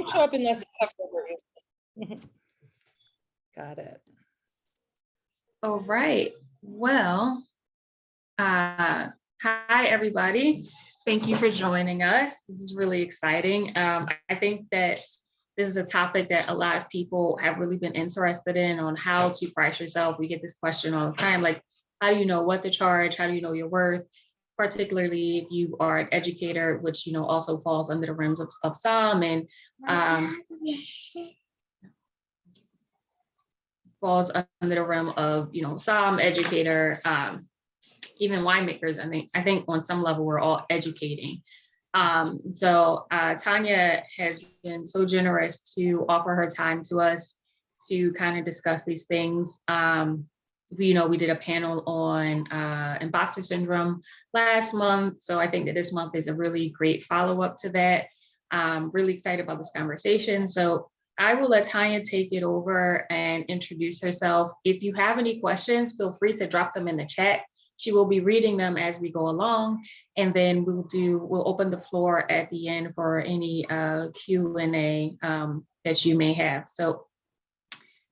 Show up unless it's covered over. Got it. All right. Well, hi, everybody. Thank you for joining us. This is really exciting. I think that this is a topic that a lot of people have really been interested in, on how to price yourself. We get this question all the time, like, how do you know what to charge? How do you know your worth? Particularly if you are an educator, which, also falls under the realms of some, and falls under the realm of, some educator, even winemakers. I think on some level we're all educating. So Tanya has been so generous to offer her time to us to kind of discuss these things. We did a panel on imposter syndrome last month. So I think that this month is a really great follow-up to that. Really excited about this conversation. So I will let Tanya take it over and introduce herself. If you have any questions, feel free to drop them in the chat. She will be reading them as we go along, and then we'll open the floor at the end for any Q&A that you may have. So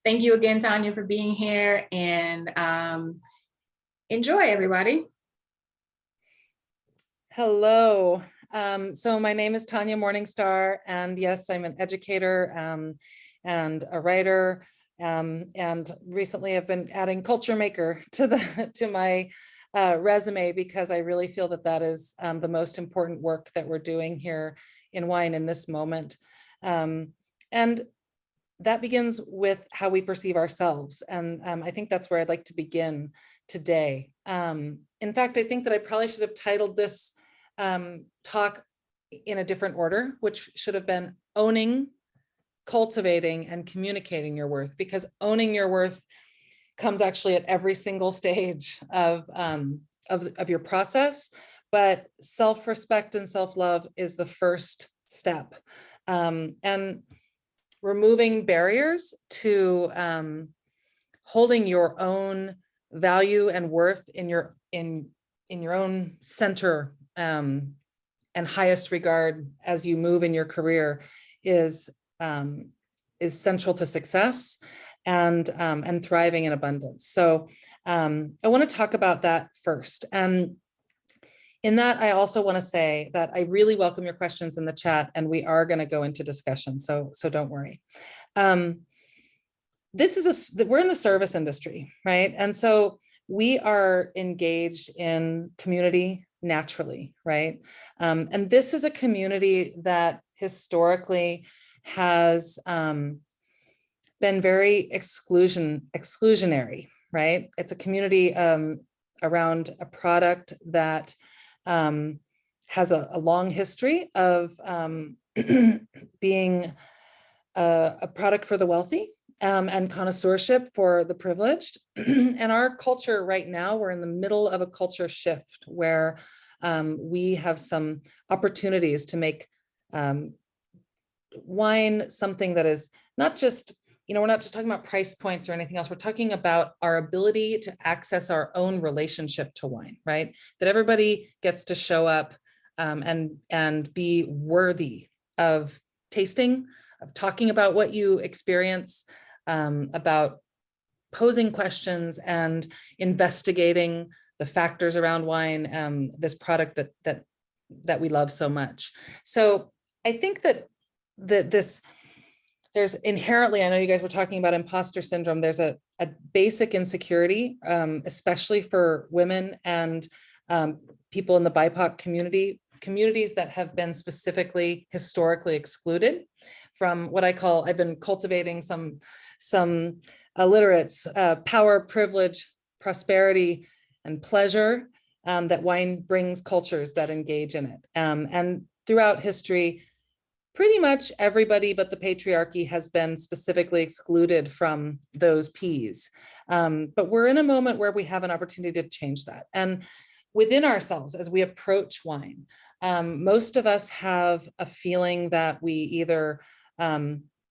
thank you again, Tanya, for being here, and enjoy, everybody. Hello. So my name is Tanya Morningstar, and yes, I'm an educator and a writer, and recently I've been adding culture maker to my resume, because I really feel that that is the most important work that we're doing here in wine in this moment. And that begins with how we perceive ourselves. And I think that's where I'd like to begin today. In fact, I think that I probably should have titled this talk in a different order, which should have been owning, cultivating, and communicating your worth, because owning your worth comes actually at every single stage of your process. But self-respect and self-love is the first step. And removing barriers to holding your own value and worth in your own center and highest regard as you move in your career is central to success and thriving in abundance. So I want to talk about that first. And in that, I also want to say that I really welcome your questions in the chat, and we are going to go into discussion. So don't worry. We're in the service industry, right? And so we are engaged in community naturally, right? And this is a community that historically has been very exclusionary, right? It's a community around a product that has a long history of being a product for the wealthy and connoisseurship for the privileged. And our culture right now, we're in the middle of a culture shift where we have some opportunities to make wine something that is not just, we're not just talking about price points or anything else. We're talking about our ability to access our own relationship to wine, right? That everybody gets to show up and be worthy of tasting, of talking about what you experience, about posing questions and investigating the factors around wine, this product that we love so much. So I think that there's inherently, I know you guys were talking about imposter syndrome, there's a basic insecurity, especially for women and people in the BIPOC communities that have been specifically historically excluded from what I call, I've been cultivating some illiterates, power, privilege, prosperity, and pleasure that wine brings cultures that engage in it. And throughout history, pretty much everybody but the patriarchy has been specifically excluded from those P's. But we're in a moment where we have an opportunity to change that. And within ourselves, as we approach wine, most of us have a feeling that we either,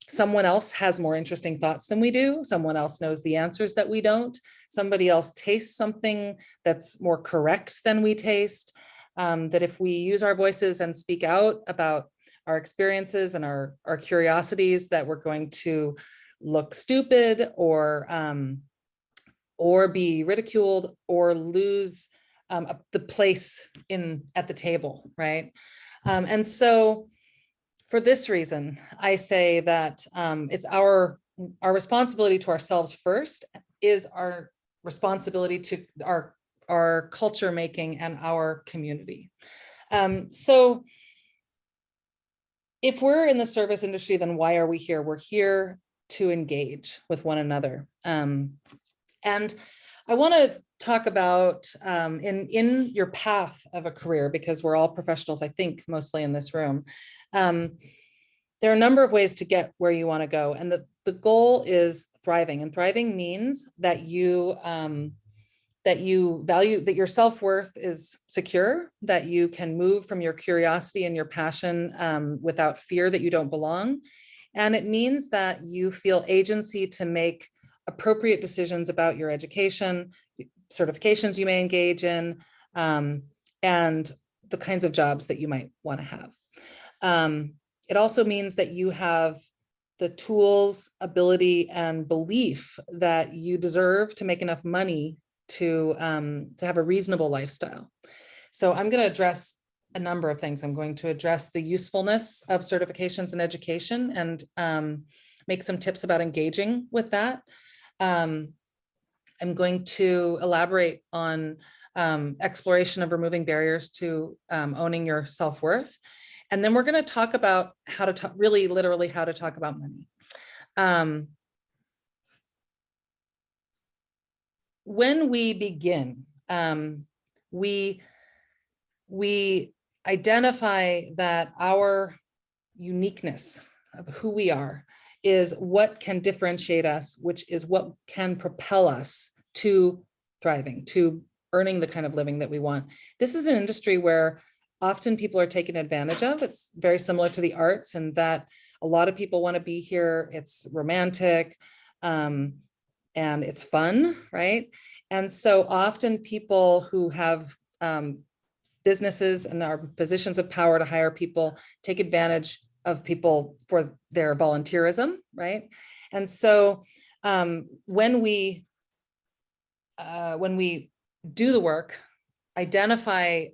someone else has more interesting thoughts than we do, someone else knows the answers that we don't, somebody else tastes something that's more correct than we taste, that if we use our voices and speak out about our experiences and our curiosities, that we're going to look stupid or be ridiculed or lose the place at the table, right? And so for this reason, I say that it's our responsibility to ourselves first is our responsibility to our culture making and our community. So if we're in the service industry, then why are we here? We're here to engage with one another. And I want to talk about in your path of a career, because we're all professionals, I think, mostly in this room. There are a number of ways to get where you want to go. And the goal is thriving. And thriving means that you value, that your self-worth is secure, that you can move from your curiosity and your passion without fear that you don't belong. And it means that you feel agency to make appropriate decisions about your education, certifications you may engage in, and the kinds of jobs that you might want to have. It also means that you have the tools, ability, and belief that you deserve to make enough money to have a reasonable lifestyle. So I'm going to address a number of things. I'm going to address the usefulness of certifications in education and make some tips about engaging with that. I'm going to elaborate on exploration of removing barriers to owning your self-worth. And then we're going to talk about how to talk, really literally how to talk about money. When we begin, we identify that our uniqueness of who we are is what can differentiate us, which is what can propel us to thriving, to earning the kind of living that we want. This is an industry where often people are taken advantage of. It's very similar to the arts in that a lot of people want to be here. It's romantic and it's fun, right? And so often people who have businesses and are positions of power to hire people take advantage of people for their volunteerism, right? And so when we do the work, identify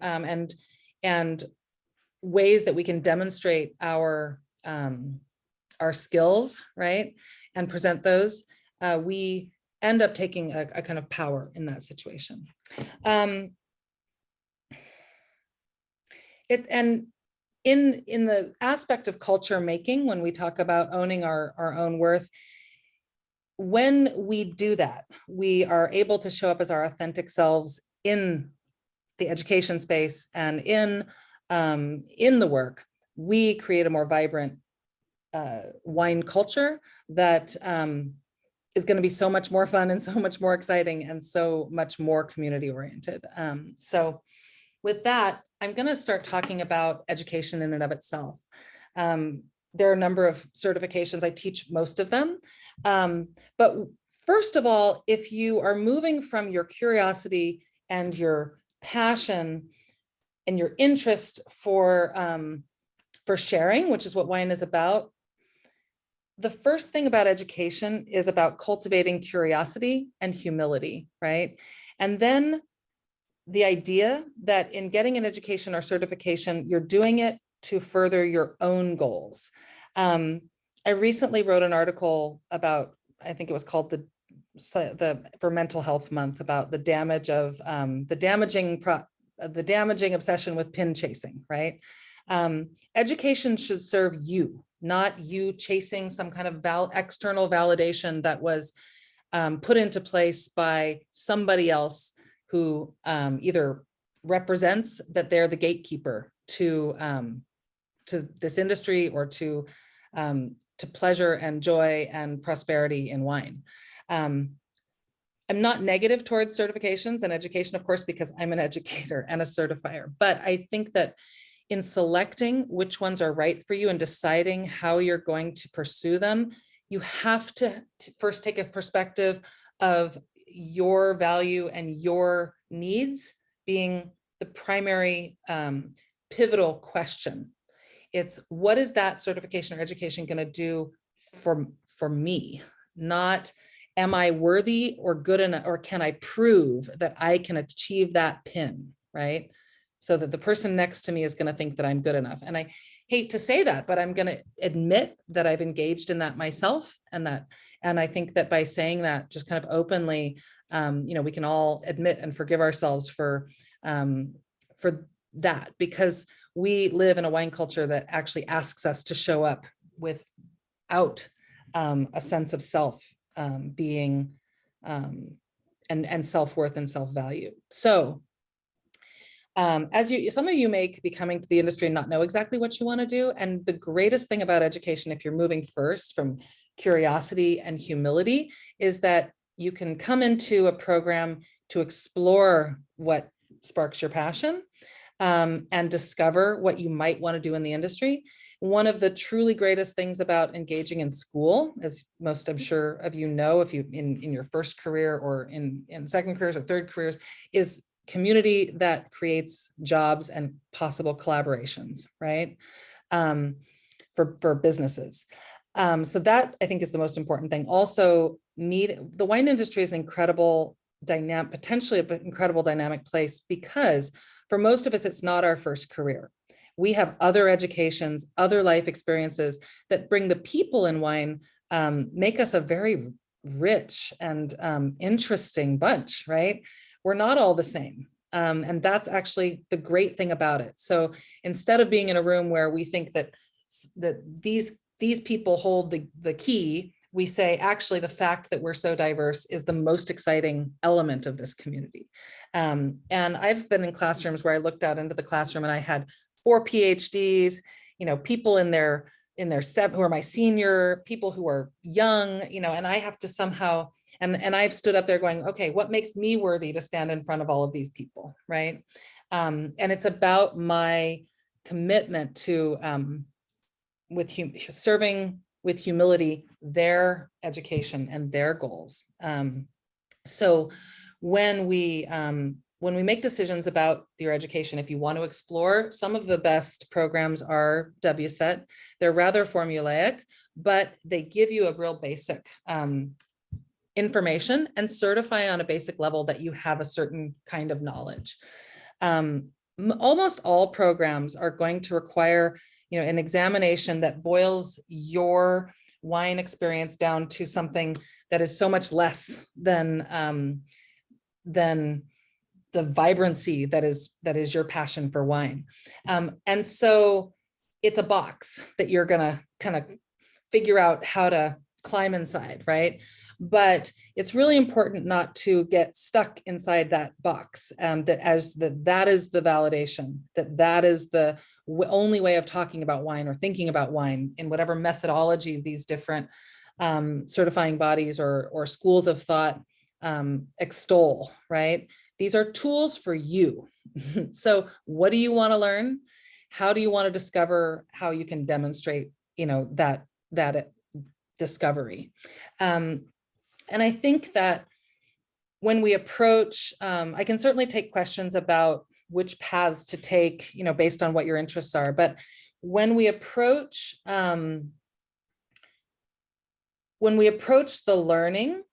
and ways that we can demonstrate our skills, right, and present those, we end up taking a kind of power in that situation. And in the aspect of culture making, when we talk about owning our own worth, when we do that, we are able to show up as our authentic selves in the education space and in the work. We create a more vibrant wine culture that is going to be so much more fun and so much more exciting and so much more community oriented. So with that, I'm going to start talking about education in and of itself. There are a number of certifications. I teach most of them. But first of all, if you are moving from your curiosity and your passion and your interest for sharing, which is what wine is about, the first thing about education is about cultivating curiosity and humility, right? And then the idea that in getting an education or certification, you're doing it to further your own goals. I recently wrote an article about, I think it was called for Mental Health Month, about the damage of the damaging obsession with pin chasing, right? Education should serve you, not you chasing some kind of external validation that was put into place by somebody else who either represents that they're the gatekeeper to this industry or to pleasure and joy and prosperity in wine. I'm not negative towards certifications and education, of course, because I'm an educator and a certifier, but I think that in selecting which ones are right for you and deciding how you're going to pursue them, you have to first take a perspective of your value and your needs being the primary pivotal question. It's what is that certification or education going to do for me? Not am I worthy or good enough, or can I prove that I can achieve that pin, right? So that the person next to me is going to think that I'm good enough. And I hate to say that, but I'm going to admit that I've engaged in that myself, and I think that by saying that just kind of openly, we can all admit and forgive ourselves for that, because we live in a wine culture that actually asks us to show up without a sense of self being and self-worth and self-value. So some of you may be coming to the industry and not know exactly what you want to do. And the greatest thing about education, if you're moving first from curiosity and humility, is that you can come into a program to explore what sparks your passion, and discover what you might want to do in the industry. One of the truly greatest things about engaging in school, as most I'm sure of you know, if you in your first career or in second careers or third careers, is community that creates jobs and possible collaborations, right? For businesses. So that I think is the most important thing. Also, the wine industry is incredible dynamic, potentially an incredible dynamic place, because for most of us, it's not our first career. We have other educations, other life experiences that bring the people in wine, make us a very rich and interesting bunch, right? We're not all the same. And that's actually the great thing about it. So instead of being in a room where we think that these people hold the key, we say, actually, the fact that we're so diverse is the most exciting element of this community. And I've been in classrooms where I looked out into the classroom and I had 4 PhDs, people in their who are my senior, people who are young, and I have to somehow, and I've stood up there going, okay, what makes me worthy to stand in front of all of these people, right? And it's about my commitment to serving with humility their education and their goals. So when we make decisions about your education, if you want to explore, some of the best programs are WSET. They're rather formulaic, but they give you a real basic information and certify on a basic level that you have a certain kind of knowledge. Almost all programs are going to require an examination that boils your wine experience down to something that is so much less than the vibrancy that is your passion for wine. And so it's a box that you're gonna kind of figure out how to climb inside, right? But it's really important not to get stuck inside that box, that is the validation, that is the only way of talking about wine or thinking about wine in whatever methodology these different certifying bodies or schools of thought extol, right? These are tools for you. So what do you want to learn? How do you want to discover how you can demonstrate, that discovery? And I think that when we approach, I can certainly take questions about which paths to take, based on what your interests are. But when we approach the learning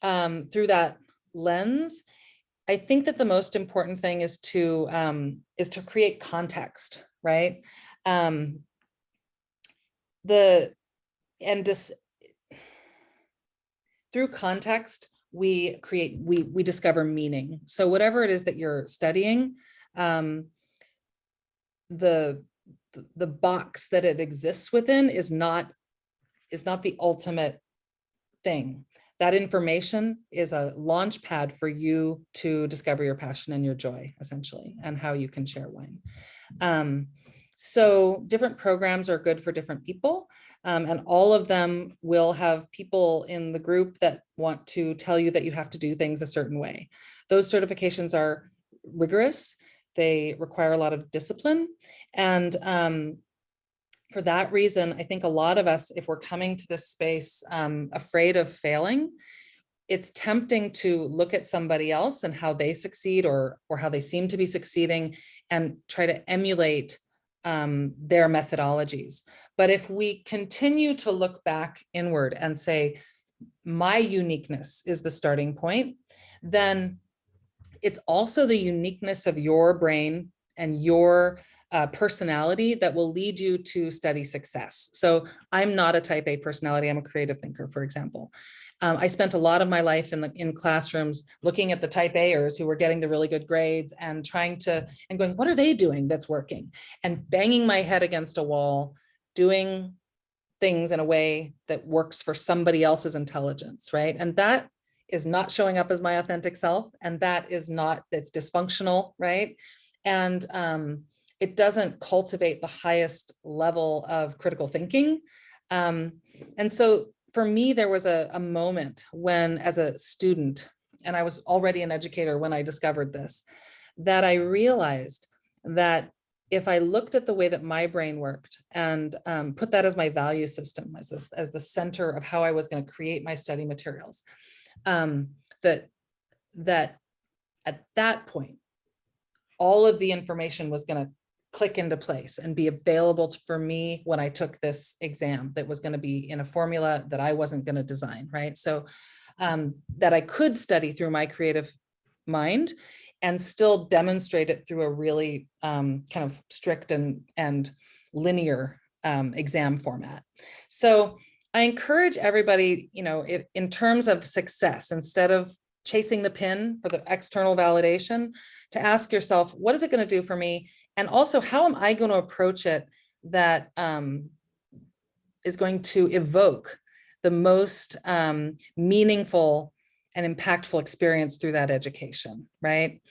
through that lens, I think that the most important thing is to create context, right? Through context, we discover meaning. So whatever it is that you're studying, the box that it exists within is not the ultimate thing. That information is a launch pad for you to discover your passion and your joy, essentially, and how you can share wine. So different programs are good for different people, and all of them will have people in the group that want to tell you that you have to do things a certain way. Those certifications are rigorous. They require a lot of discipline. And for that reason, I think a lot of us, if we're coming to this space afraid of failing, it's tempting to look at somebody else and how they succeed or how they seem to be succeeding and try to emulate their methodologies. But if we continue to look back inward and say, my uniqueness is the starting point, then it's also the uniqueness of your brain and your personality that will lead you to study success. So I'm not a type A personality. I'm a creative thinker, for example. I spent a lot of my life in classrooms looking at the type A'ers who were getting the really good grades and trying to, and going, what are they doing that's working? And banging my head against a wall, doing things in a way that works for somebody else's intelligence, right? And that is not showing up as my authentic self. And that is not, it's dysfunctional, right? And it doesn't cultivate the highest level of critical thinking. And so for me, there was a moment when, as a student, and I was already an educator when I discovered this, that I realized that if I looked at the way that my brain worked and put that as my value system, as the center of how I was going to create my study materials, that at that point, all of the information was going to click into place and be available for me when I took this exam that was going to be in a formula that I wasn't going to design, right? So that I could study through my creative mind and still demonstrate it through a really kind of strict and linear exam format. So I encourage everybody, you know, if, in terms of success, instead of chasing the pin for the external validation, to ask yourself, what is it going to do for me? And also, how am I going to approach it that is going to evoke the most meaningful and impactful experience through that education, right?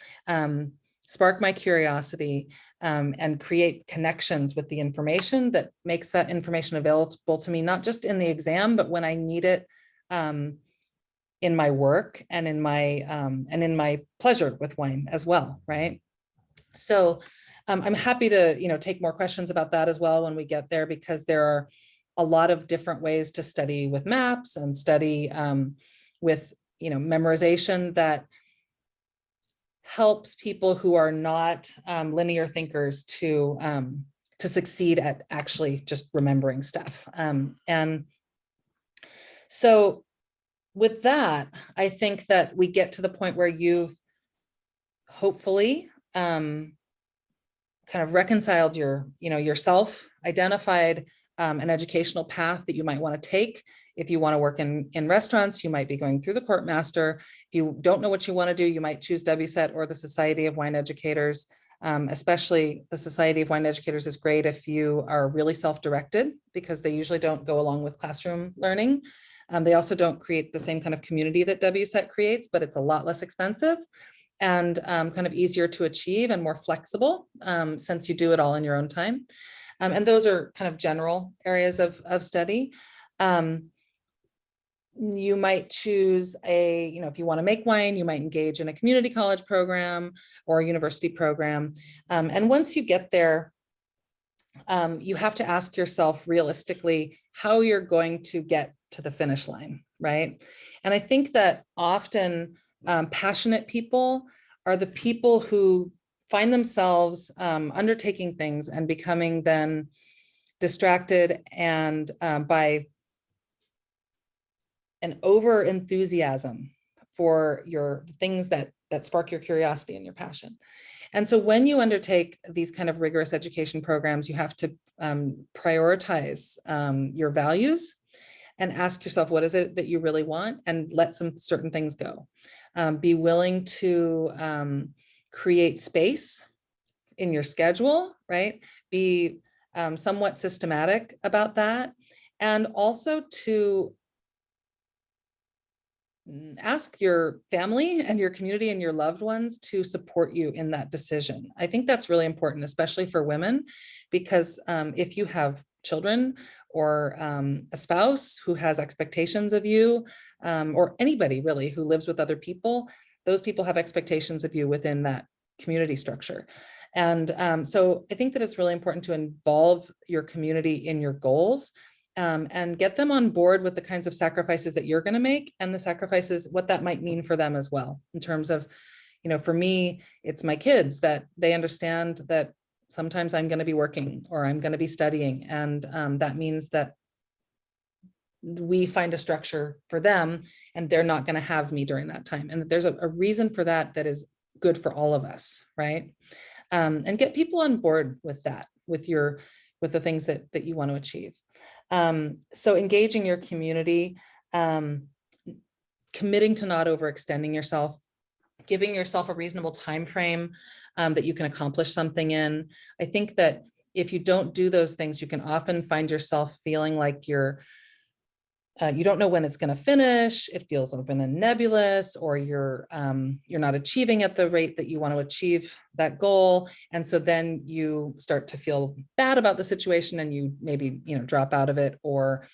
Spark my curiosity and create connections with the information that makes that information available to me, not just in the exam, but when I need it in my work and in my pleasure with wine as well, right? So I'm happy to, you know, take more questions about that as well when we get there, because there are a lot of different ways to study with maps and study with, you know, memorization that helps people who are not linear thinkers to succeed at actually just remembering stuff. And so with that, I think that we get to the point where you've hopefully kind of reconciled your, you know, yourself, identified an educational path that you might want to take. If you want to work in restaurants, you might be going through the court master. If you don't know what you want to do, you might choose WSET or the Society of Wine Educators. Especially the Society of Wine Educators is great if you are really self-directed, because they usually don't go along with classroom learning. They also don't create the same kind of community that WSET creates, but it's a lot less expensive and kind of easier to achieve and more flexible since you do it all in your own time. And those are kind of general areas of study. You might choose a, you know, if you want to make wine, you might engage in a community college program or a university program. And once you get there, you have to ask yourself realistically how you're going to get to the finish line, right? And I think that often passionate people are the people who find themselves undertaking things and becoming then distracted and by an over enthusiasm for your things that spark your curiosity and your passion. And so when you undertake these kind of rigorous education programs, you have to prioritize your values and ask yourself, what is it that you really want? And let some certain things go. Be willing to create space in your schedule, right? Be somewhat systematic about that. And also to ask your family and your community and your loved ones to support you in that decision. I think that's really important, especially for women, because if you have children or a spouse who has expectations of you, or anybody really who lives with other people, those people have expectations of you within that community structure. And so I think that it's really important to involve your community in your goals. And get them on board with the kinds of sacrifices that you're going to make and the sacrifices, what that might mean for them as well. In terms of, you know, for me, it's my kids, that they understand that sometimes I'm going to be working or I'm going to be studying. And that means that we find a structure for them and they're not going to have me during that time. And there's a reason for that that is good for all of us, right? And get people on board with that, with the things that you want to achieve. So engaging your community, committing to not overextending yourself, giving yourself a reasonable time frame that you can accomplish something in. I think that if you don't do those things, you can often find yourself feeling like you don't know when it's going to finish. It feels open and nebulous, or you're not achieving at the rate that you want to achieve that goal. And so then you start to feel bad about the situation, and you maybe drop out of it or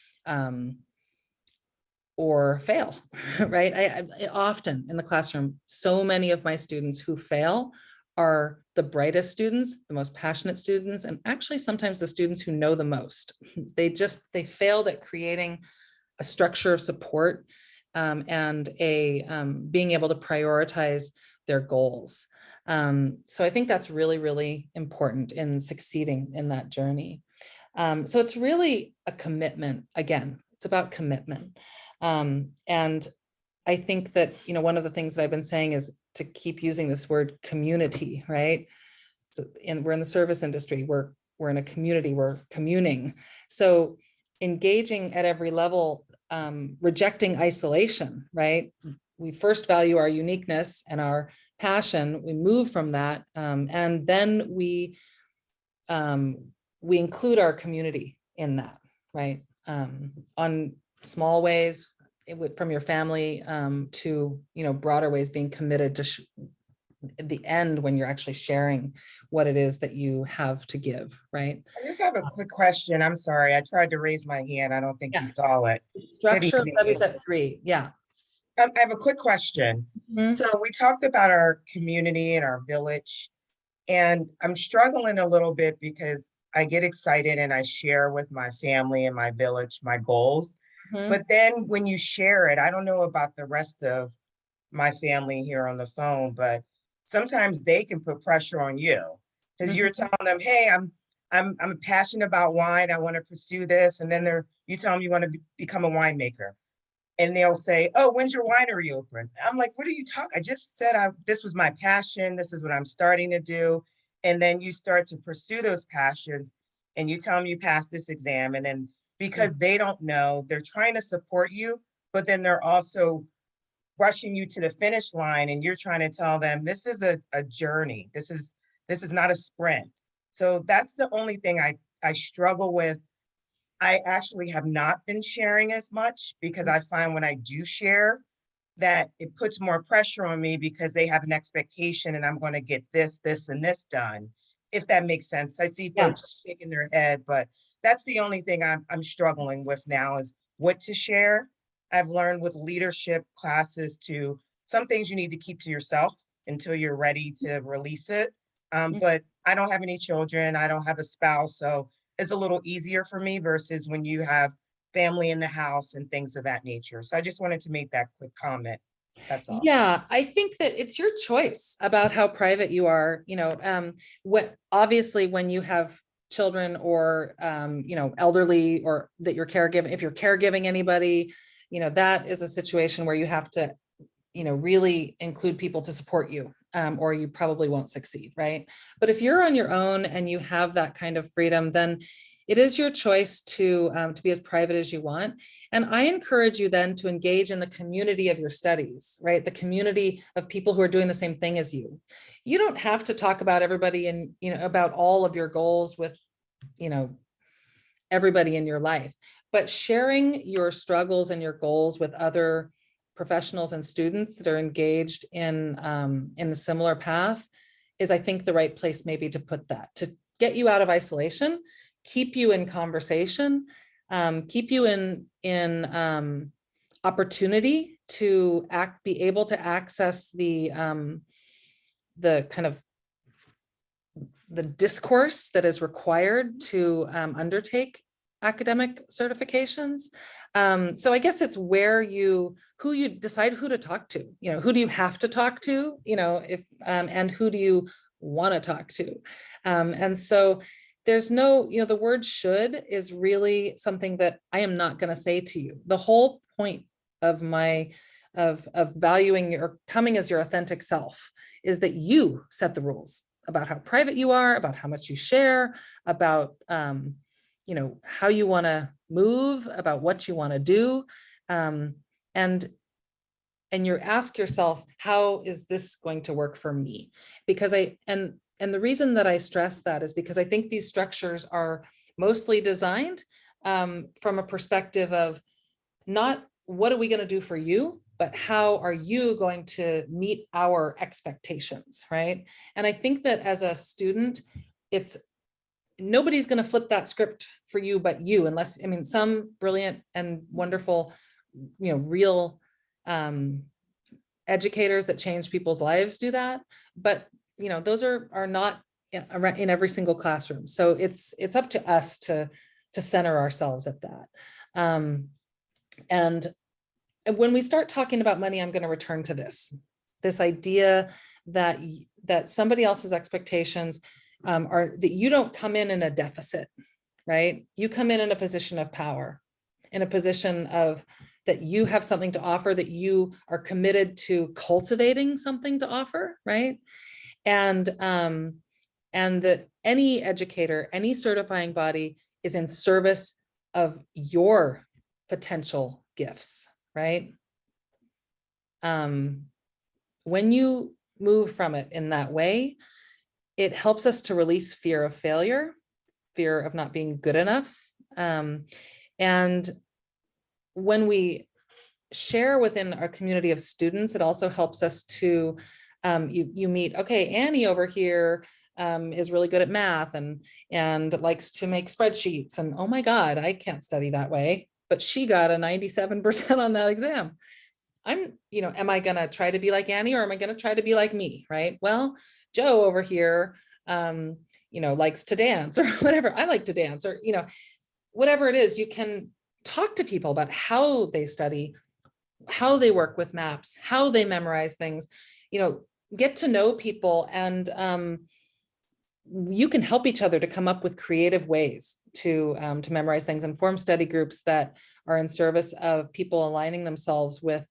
fail. Right? I often in the classroom, so many of my students who fail are the brightest students, the most passionate students, and actually sometimes the students who know the most. They failed at creating a structure of support and being able to prioritize their goals. So I think that's really, really important in succeeding in that journey. So it's really a commitment. Again, it's about commitment. And I think that, one of the things that I've been saying is to keep using this word community, right? So, and we're in the service industry, we're in a community, we're communing. So engaging at every level, rejecting isolation, right? We first value our uniqueness and our passion. We move from that, and then we include our community in that, right? On small ways, from your family to broader ways, being committed to the end when you're actually sharing what it is that you have to give, right? I just have a quick question. I'm sorry. I tried to raise my hand. I don't think you saw it. Structure of WSET 3. Yeah. I have a quick question. Mhm. So we talked about our community and our village, and I'm struggling a little bit because I get excited and I share with my family and my village my goals. Mhm. But then when you share it, I don't know about the rest of my family here on the phone, but sometimes they can put pressure on you because you're telling them, "Hey, I'm passionate about wine. I want to pursue this," and then you tell them you want to become a winemaker, and they'll say, "Oh, when's your winery open?" I'm like, "What are you talking? I just said this was my passion. This is what I'm starting to do," and then you start to pursue those passions, and you tell them you passed this exam, and then because they don't know, they're trying to support you, but then they're also rushing you to the finish line, and you're trying to tell them this is a journey. This is not a sprint. So that's the only thing I struggle with. I actually have not been sharing as much because I find when I do share that it puts more pressure on me because they have an expectation and I'm going to get this, and this done. If that makes sense. I see Yeah. folks shaking their head, but that's the only thing I'm struggling with now is what to share. I've learned with leadership classes to some things you need to keep to yourself until you're ready to release it. But I don't have any children. I don't have a spouse. So it's a little easier for me versus when you have family in the house and things of that nature. So I just wanted to make that quick comment. That's all. Yeah, I think that it's your choice about how private you are. What obviously when you have children or elderly, or that you're caregiving, if you're caregiving anybody, that is a situation where you have to really include people to support you, or you probably won't succeed, right? But if you're on your own and you have that kind of freedom, then it is your choice to be as private as you want. And I encourage you then to engage in the community of your studies, right? The community of people who are doing the same thing as you. You don't have to talk about everybody and, about all of your goals with, everybody in your life, but sharing your struggles and your goals with other professionals and students that are engaged in a similar path is, I think, the right place maybe to put that, to get you out of isolation, keep you in conversation, keep you in opportunity to be able to access the kind of the discourse that is required to undertake academic certifications. So I guess it's who you decide who to talk to, who do you have to talk to, if and who do you want to talk to. And so there's no, the word should is really something that I am not going to say to you. The whole point of of valuing your coming as your authentic self is that you set the rules about how private you are, about how much you share, about how you want to move, about what you want to do. And you ask yourself, how is this going to work for me? Because and the reason that I stress that is because I think these structures are mostly designed from a perspective of not what are we going to do for you, but how are you going to meet our expectations, right? And I think that as a student, nobody's going to flip that script for you but you, unless, some brilliant and wonderful, real educators that change people's lives do that. But, those are not in every single classroom. So it's up to us to center ourselves at that. And when we start talking about money, I'm going to return to this idea that somebody else's expectations are that you don't come in a deficit, right? You come in a position of power, in a position of that you have something to offer, that you are committed to cultivating something to offer, right? And that any educator, any certifying body is in service of your potential gifts, right? When you move from it in that way, it helps us to release fear of failure, fear of not being good enough. And when we share within our community of students, it also helps us to, you meet, okay, Annie over here is really good at math and likes to make spreadsheets. And oh my God, I can't study that way, but she got a 97% on that exam. Am I going to try to be like Annie, or am I going to try to be like me? Right. Well, Joe over here, likes to dance or whatever. I like to dance, or, whatever it is, you can talk to people about how they study, how they work with maps, how they memorize things, get to know people, and you can help each other to come up with creative ways to memorize things, and form study groups that are in service of people aligning themselves with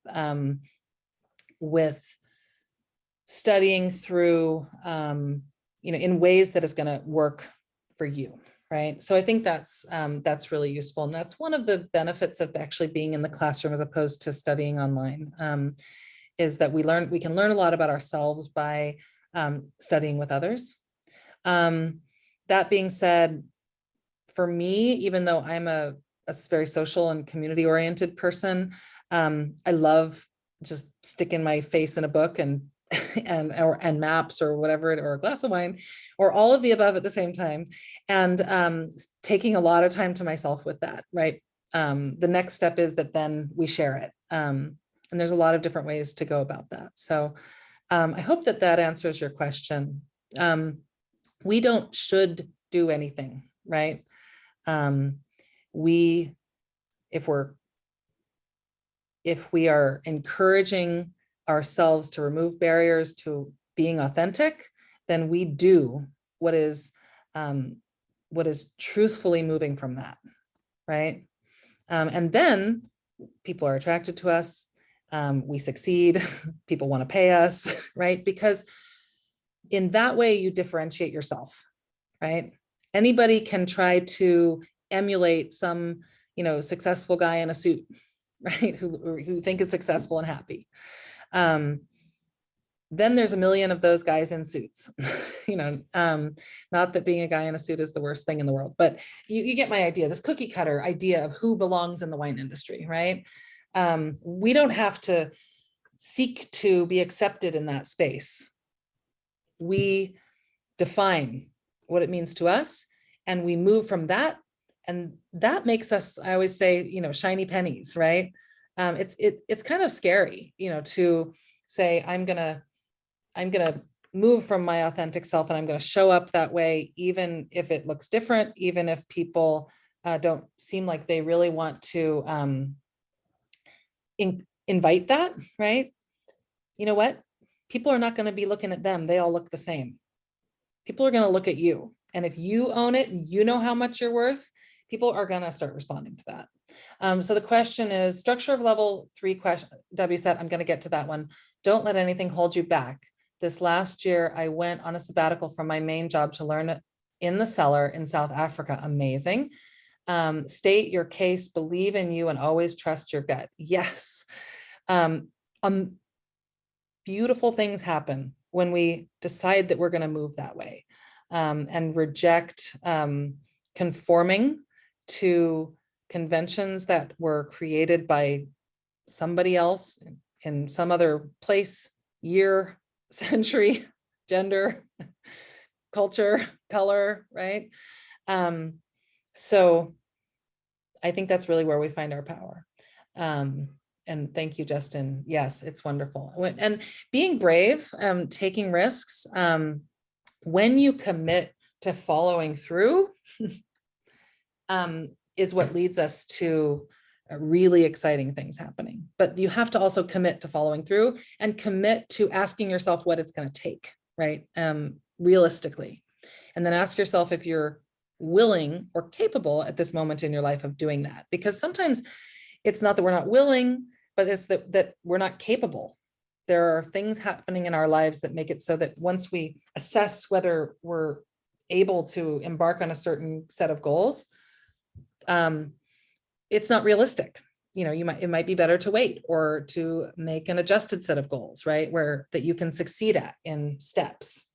studying through, in ways that is going to work for you. Right. So I think that's really useful. And that's one of the benefits of actually being in the classroom as opposed to studying online, is that we can learn a lot about ourselves by studying with others. That being said, for me, even though I'm a very social and community oriented person, I love just sticking my face in a book and maps or whatever, or a glass of wine, or all of the above at the same time, and taking a lot of time to myself with that. Right. The next step is that then we share it, and there's a lot of different ways to go about that. So I hope that answers your question. We don't should do anything, right? If we are encouraging ourselves to remove barriers to being authentic, then we do what is truthfully moving from that, right? And then people are attracted to us. We succeed. People want to pay us, right? Because in that way, you differentiate yourself, right? Anybody can try to emulate some, successful guy in a suit, right? Who think is successful and happy. Then there's a million of those guys in suits, not that being a guy in a suit is the worst thing in the world, but you get my idea, this cookie cutter idea of who belongs in the wine industry, right? We don't have to seek to be accepted in that space. We define what it means to us, and we move from that. And that makes us, I always say, shiny pennies, right? It's kind of scary, to say, I'm gonna move from my authentic self, and I'm gonna show up that way, even if it looks different, even if people don't seem like they really want to invite that, right? You know what? People are not going to be looking at them. They all look the same. people are going to look at you. And if you own it and you know how much you're worth, people are going to start responding to that. So the question is structure of level 3 question, WSET. I'm going to get to that one. Don't let anything hold you back. This last year, I went on a sabbatical from my main job to learn in the cellar in South Africa. Amazing. State your case, believe in you, and always trust your gut. Yes. Beautiful things happen when we decide that we're going to move that way, and reject conforming to conventions that were created by somebody else in some other place, year, century, gender, culture, color, right? So I think that's really where we find our power. And thank you, Justin. Yes, it's wonderful. And being brave, taking risks, when you commit to following through, is what leads us to really exciting things happening. But you have to also commit to following through and commit to asking yourself what it's going to take, right? Realistically. And then ask yourself if you're willing or capable at this moment in your life of doing that. Because sometimes it's not that we're not willing, but it's that we're not capable. There are things happening in our lives that make it so that once we assess whether we're able to embark on a certain set of goals, it's not realistic. You know, it might be better to wait or to make an adjusted set of goals, right? That you can succeed at in steps.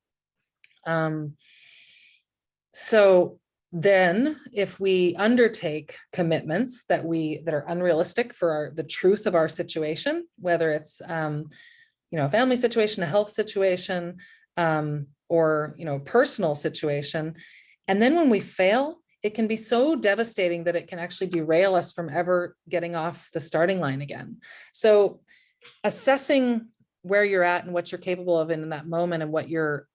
So then if we undertake commitments that are unrealistic for the truth of our situation, whether it's, a family situation, a health situation, or, personal situation. And then when we fail, it can be so devastating that it can actually derail us from ever getting off the starting line again. So assessing where you're at and what you're capable of in that moment and what your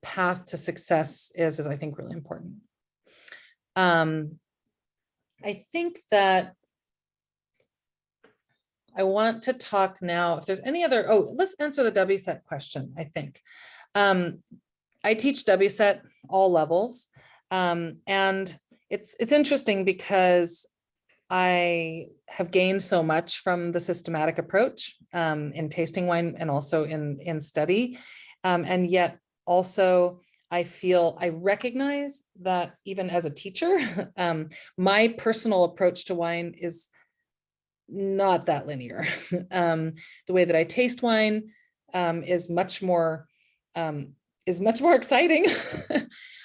path to success is I think really important. I think that I want to talk now, if there's any other, let's answer the WSET question, I think. I teach WSET all levels. And it's interesting because I have gained so much from the systematic approach in tasting wine and also in study. And yet also I recognize that even as a teacher, my personal approach to wine is not that linear. The way that I taste wine is much more exciting.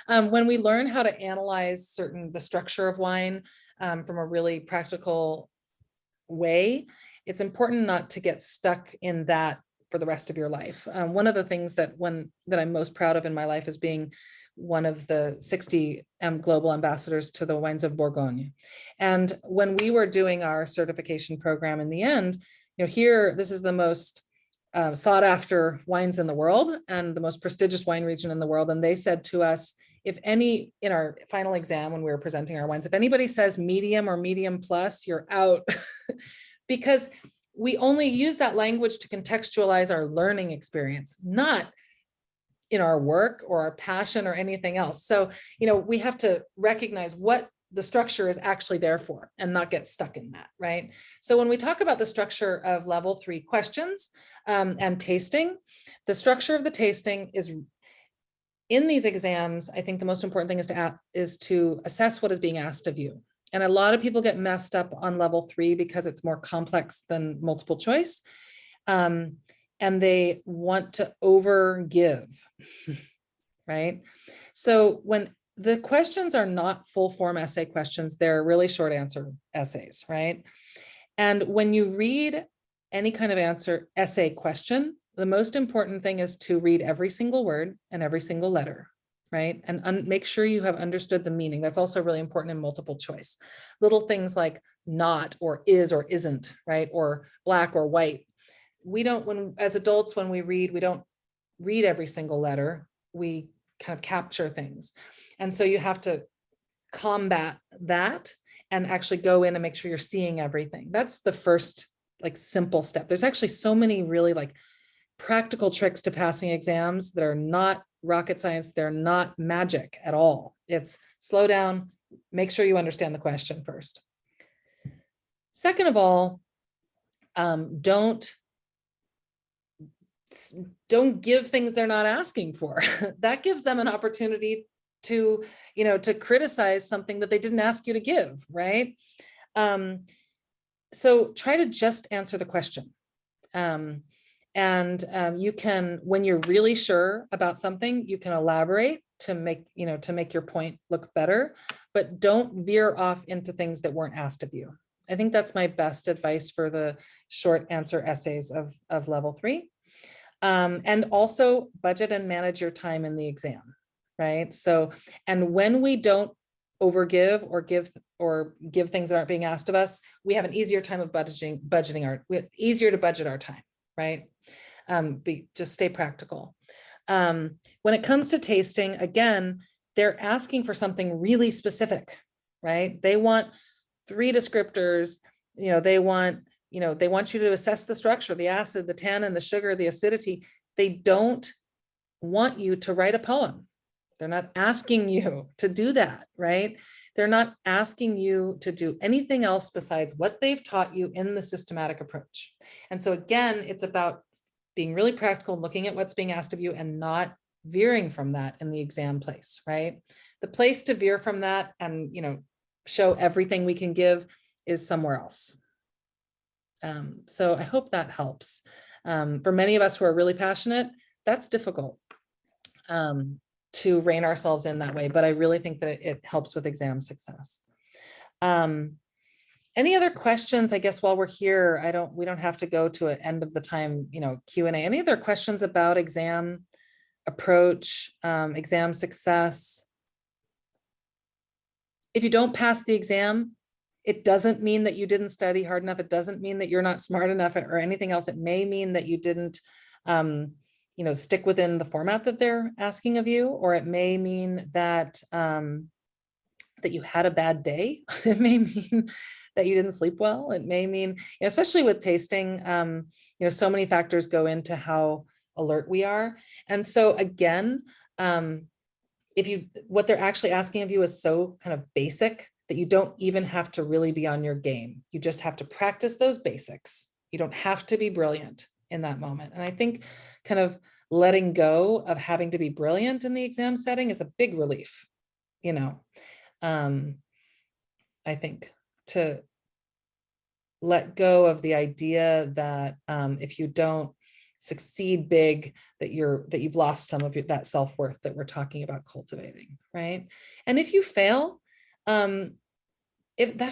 When we learn how to analyze the structure of wine from a really practical way, it's important not to get stuck in that for the rest of your life. One of the things that I'm most proud of in my life is being one of the 60 global ambassadors to the wines of Bourgogne. And when we were doing our certification program in the end, here, this is the most sought after wines in the world and the most prestigious wine region in the world. And they said to us, in our final exam, when we were presenting our wines, if anybody says medium or medium plus, you're out. Because we only use that language to contextualize our learning experience, not in our work or our passion or anything else. So, we have to recognize what the structure is actually there for and not get stuck in that, right? So when we talk about the structure of level 3 questions and tasting, the structure of the tasting is in these exams. I think the most important thing is to assess what is being asked of you. And a lot of people get messed up on level 3 because it's more complex than multiple choice. And they want to overgive, right? So when the questions are not full form essay questions, they're really short answer essays, right? And when you read any kind of essay question, the most important thing is to read every single word and every single letter, right? And make sure you have understood the meaning. That's also really important in multiple choice. Little things like not or is or isn't, right? Or black or white. As adults, when we read, we don't read every single letter. We kind of capture things. And so you have to combat that and actually go in and make sure you're seeing everything. That's the first simple step. There's actually so many really practical tricks to passing exams that are not rocket science. They're not magic at all. It's slow down, make sure you understand the question first. Second of all, don't give things they're not asking for. That gives them an opportunity to, to criticize something that they didn't ask you to give, right? So try to just answer the question. You can, when you're really sure about something, you can elaborate to make, to make your point look better, but don't veer off into things that weren't asked of you. I think that's my best advice for the short answer essays of level 3. And also budget and manage your time in the exam, right? So, and when we don't overgive or give things that aren't being asked of us, we have an easier time of easier to budget our time, right? Just stay practical. When it comes to tasting, again, they're asking for something really specific, right? They want 3 descriptors, they want you to assess the structure, the acid, the tannin, the sugar, the acidity. They don't want you to write a poem. They're not asking you to do that, right? They're not asking you to do anything else besides what they've taught you in the systematic approach. And so again, it's about being really practical, looking at what's being asked of you and not veering from that in the exam place, right? The place to veer from that and, show everything we can give is somewhere else. So I hope that helps. For many of us who are really passionate, that's difficult to rein ourselves in that way, but I really think that it helps with exam success. Any other questions, I guess, while we're here? We don't have to go to an end of the time, Q&A. Any other questions about exam approach, exam success? If you don't pass the exam, it doesn't mean that you didn't study hard enough. It doesn't mean that you're not smart enough or anything else. It may mean that you didn't, stick within the format that they're asking of you, or it may mean that that you had a bad day. It may mean that you didn't sleep well. It may mean, especially with tasting, so many factors go into how alert we are. And so again, what they're actually asking of you is so kind of basic that you don't even have to really be on your game. You just have to practice those basics. You don't have to be brilliant in that moment. And I think kind of letting go of having to be brilliant in the exam setting is a big relief, I think, to let go of the idea that if you don't succeed big, that you've lost some of that self-worth that we're talking about cultivating, right? And if you fail, that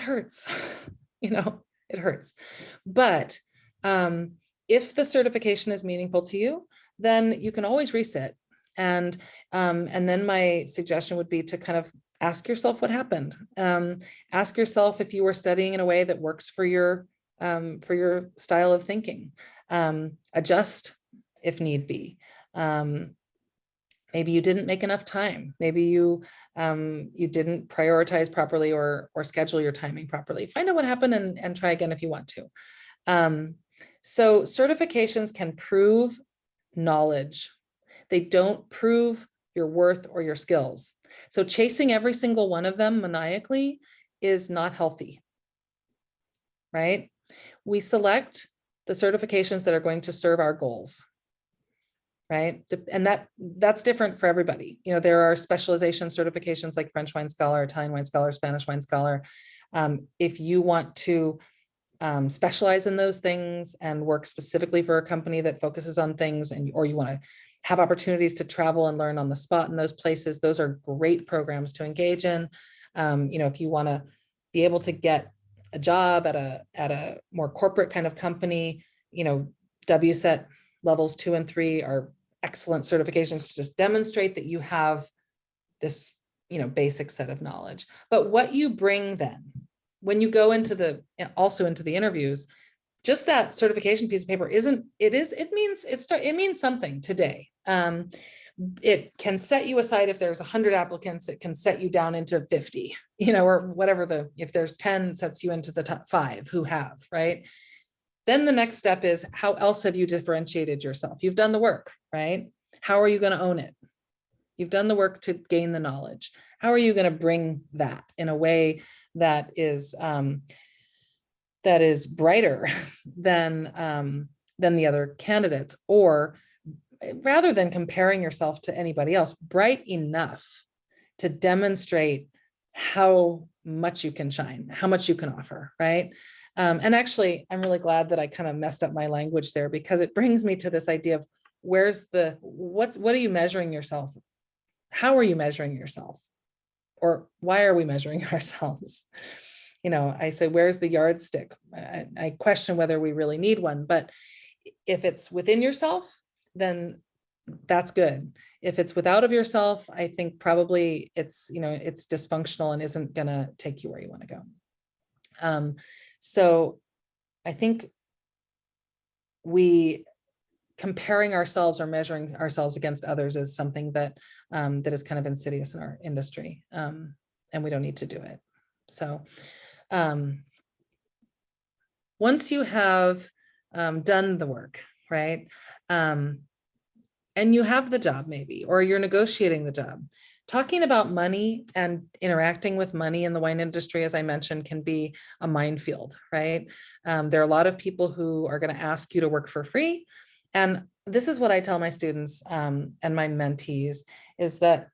hurts, it hurts. But if the certification is meaningful to you, then you can always resit. And then my suggestion would be to kind of ask yourself what happened. Ask yourself if you were studying in a way that works for your style of thinking. Adjust if need be. Maybe you didn't make enough time. Maybe you didn't prioritize properly or schedule your timing properly. Find out what happened and try again if you want to. So certifications can prove knowledge. They don't prove your worth or your skills. So chasing every single one of them maniacally is not healthy, right? We select the certifications that are going to serve our goals, right? And that's different for everybody. There are specialization certifications like French wine scholar, Italian wine scholar, Spanish wine scholar. If you want to specialize in those things and work specifically for a company that focuses on things, or you want to have opportunities to travel and learn on the spot in those places, those are great programs to engage in. If you want to be able to get a job at a more corporate kind of company, WSET levels 2 and 3 are excellent certifications to just demonstrate that you have this, basic set of knowledge. But what you bring then, when you go into the interviews, just that certification piece of paper it means something today. It can set you aside if there's 100 applicants, it can set you down into 50, or whatever if there's 10, sets you into the top 5 who have, right? Then the next step is, how else have you differentiated yourself? You've done the work, right? How are you going to own it? You've done the work to gain the knowledge. How are you going to bring that in a way that is brighter than the other candidates, or rather than comparing yourself to anybody else, bright enough to demonstrate how much you can shine, how much you can offer, right? And actually, I'm really glad that I kind of messed up my language there, because it brings me to this idea of what are you measuring yourself? How are you measuring yourself? Or why are we measuring ourselves? You know, I say, where's the yardstick? I question whether we really need one, but if it's within yourself, then that's good. If it's without of yourself, I think probably it's dysfunctional and isn't going to take you where you want to go. So I think comparing ourselves or measuring ourselves against others is something that is kind of insidious in our industry, and we don't need to do it. So once you have done the work, right, and you have the job maybe, or you're negotiating the job, talking about money and interacting with money in the wine industry, as I mentioned, can be a minefield, right? There are a lot of people who are going to ask you to work for free. And this is what I tell my students and my mentees, is that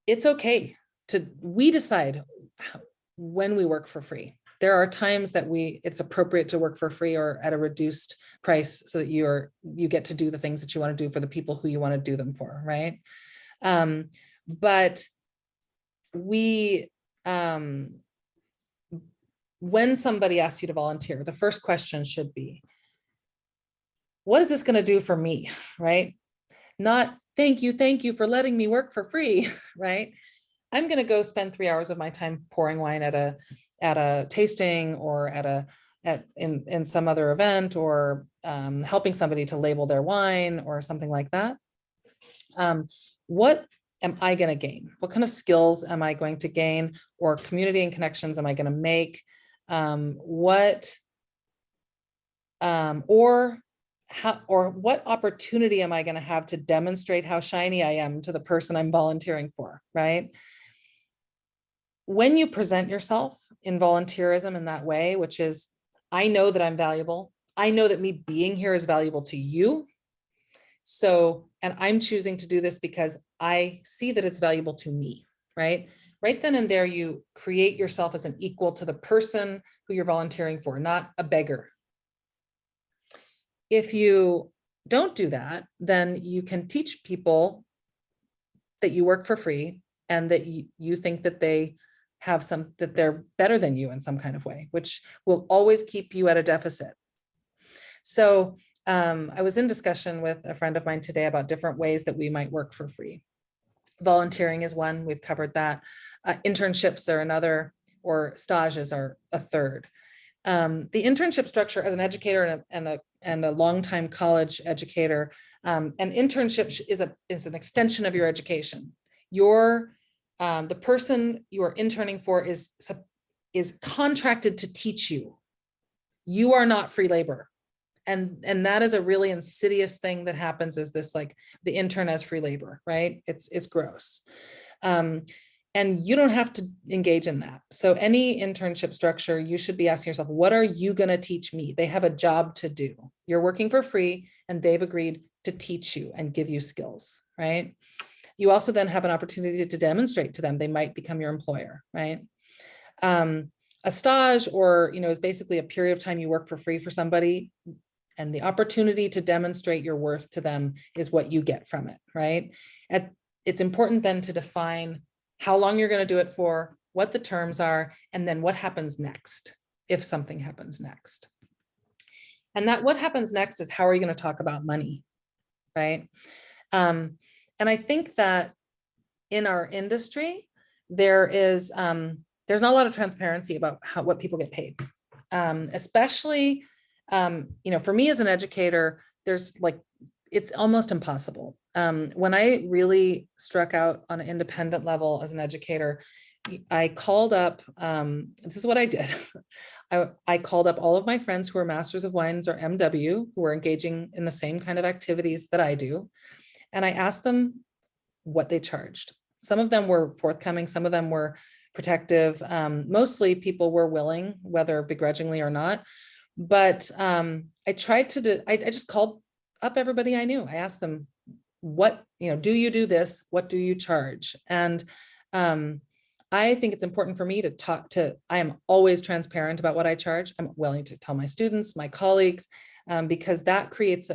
it's okay we decide when we work for free. There are times that it's appropriate to work for free or at a reduced price, so that you get to do the things that you want to do for the people who you want to do them for, right? But when somebody asks you to volunteer, the first question should be, what is this going to do for me, right? Not thank you for letting me work for free, right? I'm going to go spend 3 hours of my time pouring wine at a tasting, or in some other event, or helping somebody to label their wine or something like that. What am I going to gain? What kind of skills am I going to gain, or community and connections am I going to make? Or what opportunity am I going to have to demonstrate how shiny I am to the person I'm volunteering for, right? When you present yourself in volunteerism in that way, which is, I know that I'm valuable. I know that me being here is valuable to you. So, and I'm choosing to do this because I see that it's valuable to me, right? Right then and there, you create yourself as an equal to the person who you're volunteering for, not a beggar. If you don't do that, then you can teach people that you work for free, and that you think that they have that they're better than you in some kind of way, which will always keep you at a deficit. So I was in discussion with a friend of mine today about different ways that we might work for free. Volunteering is one, we've covered that. Internships are another, or stages are a third. The internship structure, as an educator and a longtime college educator, an internship is an extension of your education. The person you are interning for is contracted to teach you. You are not free labor. And that is a really insidious thing that happens, is this, like, the intern as free labor, right? It's gross. And you don't have to engage in that. So any internship structure, you should be asking yourself, what are you going to teach me? They have a job to do. You're working for free, and they've agreed to teach you and give you skills, right? You also then have an opportunity to demonstrate to them. They might become your employer, right? A stage, is basically a period of time you work for free for somebody, and the opportunity to demonstrate your worth to them is what you get from it, right? It's important then to define how long you're going to do it for, what the terms are, and then what happens next, if something happens next. And that what happens next is, how are you going to talk about money, right? And I think that in our industry, there's not a lot of transparency about what people get paid, especially, for me as an educator, it's almost impossible. When I really struck out on an independent level as an educator, I called up, this is what I did. I called up all of my friends who are Masters of Wines or MW, who are engaging in the same kind of activities that I do. And I asked them what they charged. Some of them were forthcoming, some of them were protective. Mostly people were willing, whether begrudgingly or not. But I tried to, I just called up everybody I knew. I asked them, what, do you do this? What do you charge? And I think it's important for me to I am always transparent about what I charge. I'm willing to tell my students, my colleagues, because that creates,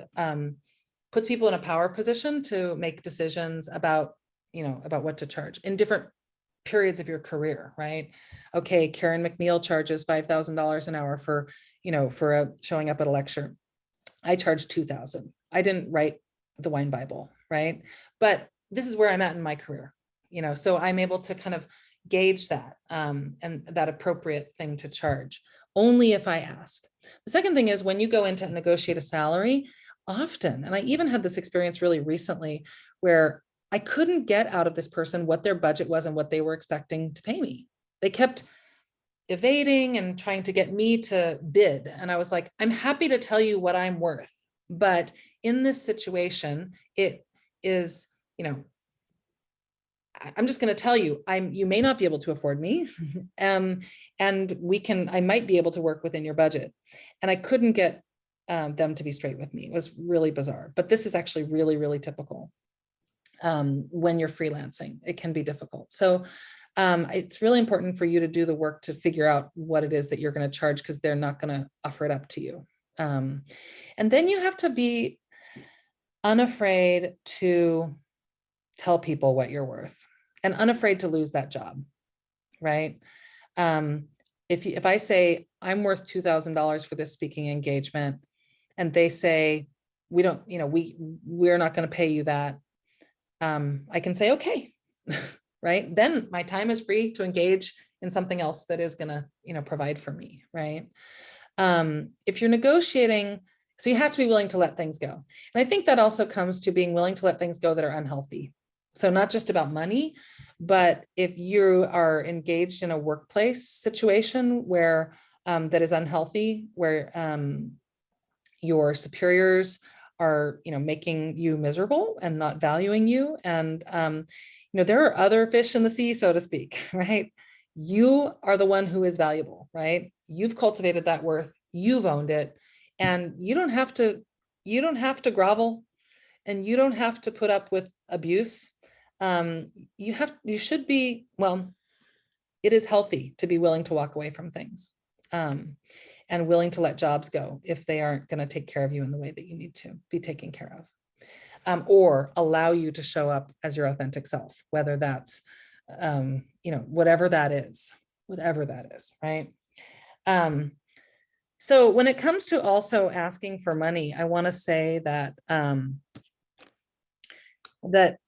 puts people in a power position to make decisions about, about what to charge in different periods of your career, right? Okay, Karen McNeil charges $5,000 an hour for, for showing up at a lecture. I charge $2,000. I didn't write the wine Bible, right? But this is where I'm at in my career, so I'm able to kind of gauge that and that appropriate thing to charge only if I ask. The second thing is when you go in to negotiate a salary, often, and I even had this experience really recently where I couldn't get out of this person what their budget was and what they were expecting to pay me. They kept evading and trying to get me to bid. And I was like, I'm happy to tell you what I'm worth. But in this situation, it is, I'm just going to tell you, you may not be able to afford me. And I might be able to work within your budget. And I couldn't get them to be straight with me. It was really bizarre, but this is actually really, really typical. When you're freelancing, it can be difficult. So it's really important for you to do the work to figure out what it is that you're going to charge, because they're not going to offer it up to you. And then you have to be unafraid to tell people what you're worth and unafraid to lose that job, right? If I say I'm worth $2,000 for this speaking engagement, and they say we don't, we're not going to pay you that, I can say, okay, right? Then my time is free to engage in something else that is going to, provide for me, right? If you're negotiating, so you have to be willing to let things go. And I think that also comes to being willing to let things go that are unhealthy. So not just about money, but if you are engaged in a workplace situation where that is unhealthy, where your superiors are, making you miserable and not valuing you. And, there are other fish in the sea, so to speak, right? You are the one who is valuable, right? You've cultivated that worth, you've owned it, and you don't have to grovel, and you don't have to put up with abuse. You should be, well, it is healthy to be willing to walk away from things. And willing to let jobs go if they aren't going to take care of you in the way that you need to be taken care of, or allow you to show up as your authentic self, whether that's, whatever that is, right? So when it comes to also asking for money, I want to say that, that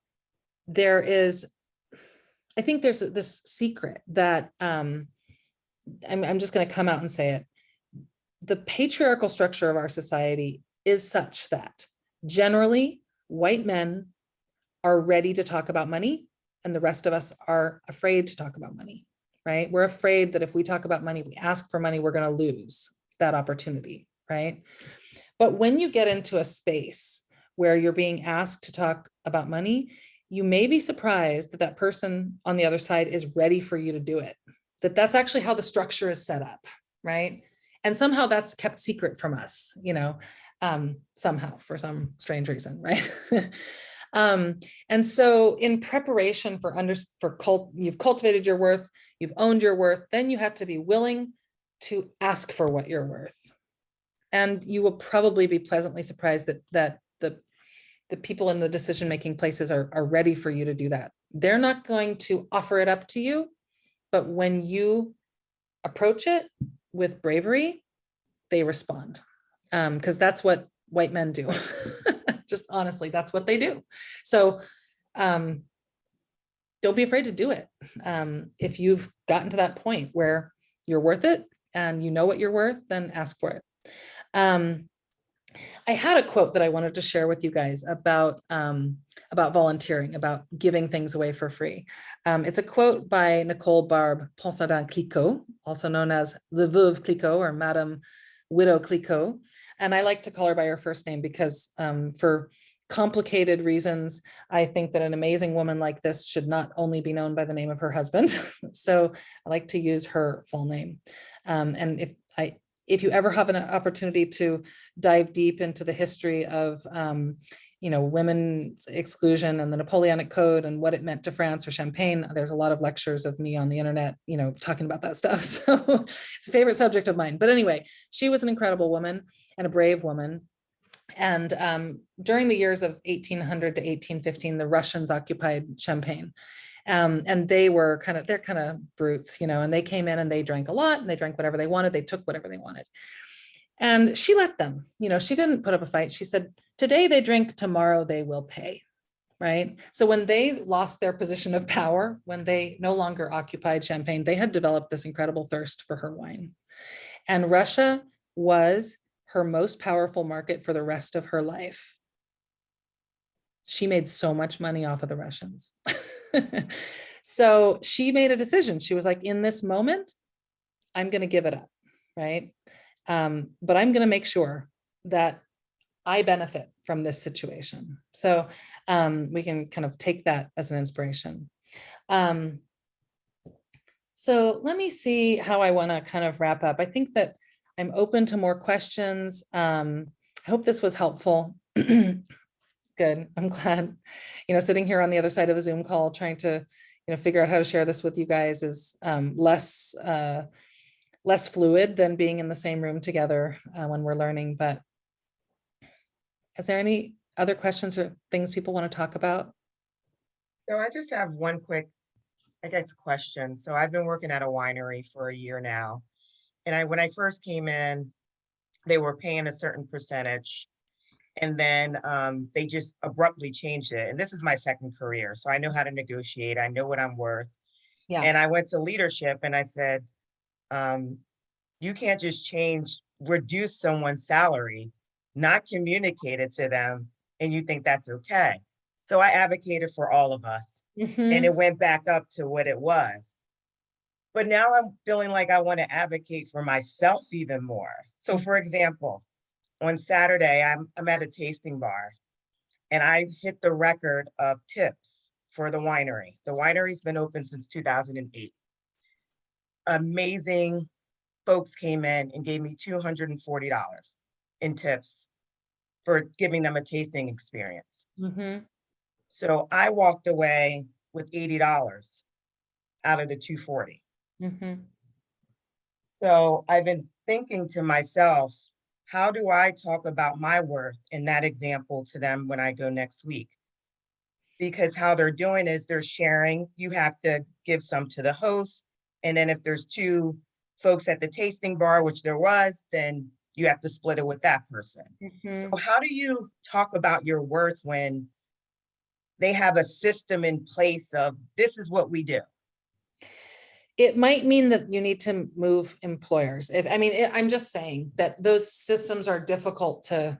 there is, I think there's this secret that, I'm just going to come out and say it. The patriarchal structure of our society is such that generally white men are ready to talk about money, and the rest of us are afraid to talk about money, right? We're afraid that if we talk about money, we ask for money, we're going to lose that opportunity, right? But when you get into a space where you're being asked to talk about money, you may be surprised that that person on the other side is ready for you to do it, that's actually how the structure is set up, right? And somehow that's kept secret from us, somehow for some strange reason, right? And so in preparation you've cultivated your worth, you've owned your worth, then you have to be willing to ask for what you're worth. And you will probably be pleasantly surprised that the people in the decision-making places are ready for you to do that. They're not going to offer it up to you, but when you approach it with bravery, they respond, because that's what white men do. Just honestly, that's what they do. So don't be afraid to do it. If you've gotten to that point where you're worth it and you know what you're worth, then ask for it. I had a quote that I wanted to share with you guys about volunteering, about giving things away for free. It's a quote by Nicole Barbe Ponsardin-Clicquot, also known as the Veuve Clicquot or Madame Widow Clicquot. And I like to call her by her first name because for complicated reasons, I think that an amazing woman like this should not only be known by the name of her husband. So I like to use her full name. And if you ever have an opportunity to dive deep into the history of, women's exclusion and the Napoleonic Code and what it meant to France or Champagne, there's a lot of lectures of me on the internet, talking about that stuff. So it's a favorite subject of mine. But anyway, she was an incredible woman and a brave woman. And during the years of 1800 to 1815, the Russians occupied Champagne. And they're kind of brutes, and they came in and they drank a lot and they drank whatever they wanted. They took whatever they wanted. And she let them, she didn't put up a fight. She said, today they drink, tomorrow they will pay. Right. So when they lost their position of power, when they no longer occupied Champagne, they had developed this incredible thirst for her wine. And Russia was her most powerful market for the rest of her life. She made so much money off of the Russians. So she made a decision. She was like, in this moment, I'm going to give it up. Right. But I'm going to make sure that I benefit from this situation. So we can kind of take that as an inspiration. So let me see how I want to kind of wrap up. I think that I'm open to more questions. I hope this was helpful. Good. I'm glad, sitting here on the other side of a Zoom call, trying to, figure out how to share this with you guys is less fluid than being in the same room together when we're learning. But is there any other questions or things people want to talk about? So I just have one quick, question. So I've been working at a winery for a year now. And when I first came in, they were paying a certain percentage. And then they just abruptly changed it. And this is my second career. So I know how to negotiate. I know what I'm worth. Yeah. And I went to leadership and I said, you can't just reduce someone's salary, not communicate it to them, and you think that's okay. So I advocated for all of us. And it went back up to what it was. But now I'm feeling like I want to advocate for myself even more. So for example, on Saturday, I'm at a tasting bar and I hit the record of tips for the winery. The winery's been open since 2008. Amazing folks came in and gave me $240 in tips for giving them a tasting experience. So I walked away with $80 out of the $240. So I've been thinking to myself, how do I talk about my worth in that example to them when I go next week? Because how they're doing is they're sharing. You have to give some to the host. And then if there's two folks at the tasting bar, which there was, then you have to split it with that person. So how do you talk about your worth when they have a system in place of this is what we do? It might mean that you need to move employers. I'm just saying that those systems are difficult to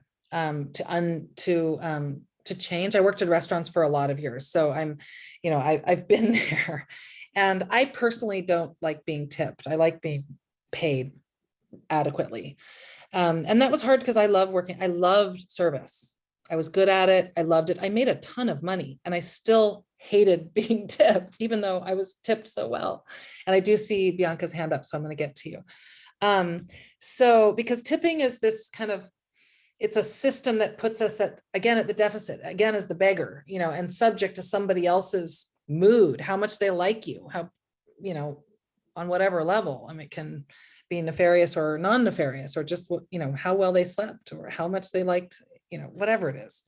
change. I worked at restaurants for a lot of years, so I've been there, and I personally don't like being tipped. I like being paid adequately, and that was hard because I love working. I loved service. I was good at it. I loved it. I made a ton of money and I still hated being tipped, even though I was tipped so well. And I do see Bianca's hand up, so I'm going to get to you. So because tipping is this kind of, it's a system that puts us at the deficit, again, as the beggar, and subject to somebody else's mood, how much they like you, how, on whatever level. It can be nefarious or non-nefarious, or just, how well they slept or how much they liked, whatever it is.